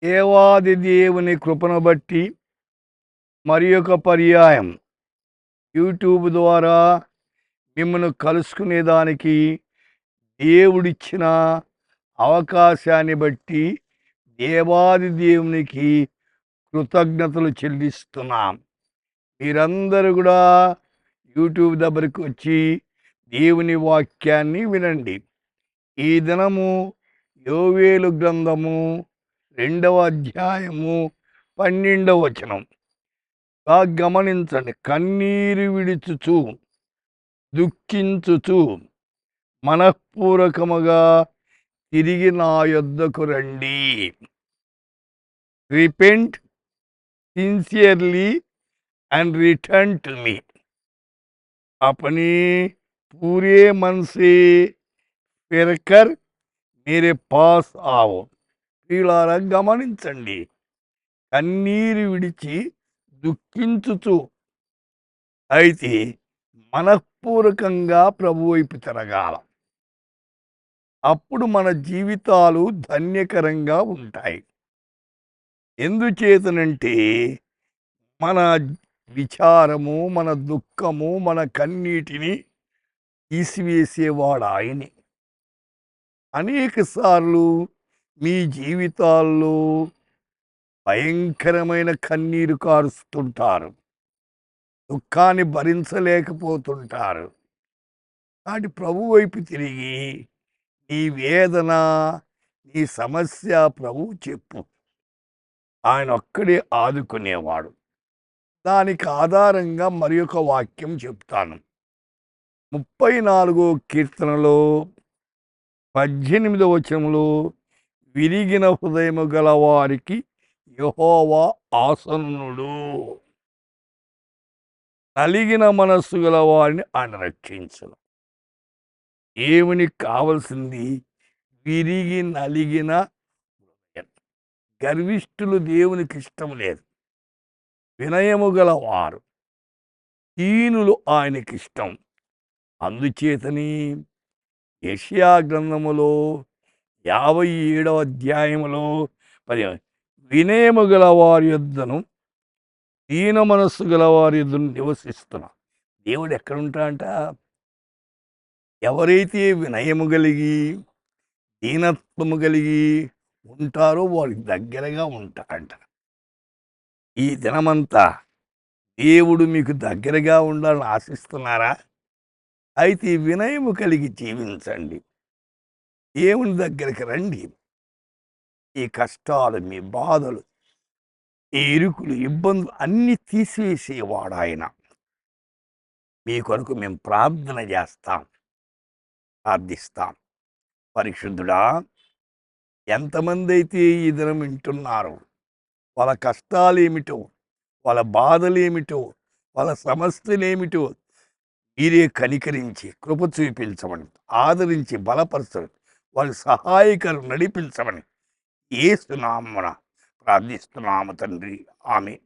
దేవాది దేవుని కృపను బట్టి మరి ఒక పర్యాయం యూట్యూబ్ ద్వారా మిమ్మల్ని కలుసుకునేదానికి దేవుడిచ్చిన అవకాశాన్ని బట్టి దేవాది దేవునికి కృతజ్ఞతలు చెల్లిస్తున్నాం. మీరందరూ కూడా యూట్యూబ్ దగ్గరికి వచ్చి దేవుని వాక్యాన్ని వినండి. ఈ దినము యోవేలు గ్రంథము 2వ అధ్యాయము 12వ వచనం గమనించండి. కన్నీరు విడుచుచు దుఃఖించుచు మనఃపూర్వకముగా తిరిగి నా యొద్దకు రండి. Repent sincerely and return to me. अपनी पूरे मन से फिरकर मेरे पास आओ. ప్రియులారా గమనించండి. కన్నీరు విడిచి దుఃఖించుచు అయితే మనఃపూర్వకంగా ప్రభు వైపు తిరగాల. అప్పుడు మన జీవితాలు ధన్యకరంగా ఉంటాయి. ఎందుచేతనంటే మన విచారము, మన దుఃఖము, మన కన్నీటిని తీసివేసేవాడు ఆయనే. అనేక సార్లు మీ జీవితాల్లో భయంకరమైన కన్నీరు కారుస్తుంటారు, దుఃఖాన్ని భరించలేకపోతుంటారు. నాటి ప్రభు వైపు తిరిగి నీ వేదన, నీ సమస్య ప్రభు చెప్పు. ఆయన ఒక్కడే ఆదుకునేవాడు. దానికి ఆధారంగా మరి ఒక వాక్యం చెప్తాను. 34వ కీర్తనలో 18వ వచనంలో విరిగిన హృదయము గల వారికి యెహోవా ఆసన్నుడు, నలిగిన మనస్సు గల వారిని ఆయన రక్షించును. దేవునికి కావలసింది విరిగి నలిగిన హృదయం. గర్విష్ఠులు దేవునికి ఇష్టం లేదు. వినయము గలవారు, దీనులు ఆయనకిష్టం. అందుచేతని యెషయా గ్రంథములో 57వ అధ్యాయములో వినయము గలవారి యొద్దను దీన మనస్సు గలవారి యొద్దను నివసిస్తున్నా. దేవుడు ఎక్కడుంటాడంట? ఎవరైతే వినయము కలిగి దీనత్వము కలిగి ఉంటారో వారికి దగ్గరగా ఉంటాడంట. ఈ దినమంతా దేవుడు మీకు దగ్గరగా ఉండాలని ఆశిస్తున్నారా? అయితే వినయము కలిగి జీవించండి. దేవుని దగ్గరికి రండి. ఈ కష్టాలు, మీ బాధలు, ఈ ఇరుకులు, ఇబ్బందులు అన్నీ తీసివేసేవాడు ఆయన. మీ కొరకు మేము ప్రార్థన చేస్తాం, ప్రార్థిస్తాం. పరిశుద్ధుడా, ఎంతమంది అయితే ఈ దినం వింటున్నారో వాళ్ళ కష్టాలేమిటో, వాళ్ళ బాధలేమిటో, వాళ్ళ సమస్యలేమిటో మీరే కనికరించి కృప చూపించమని, ఆదరించి బలపరచమని, వాళ్ళ సహాయకరం నడిపించమని యేసు నామమున ప్రార్థిస్తున్నాము తండ్రి. ఆమేన్.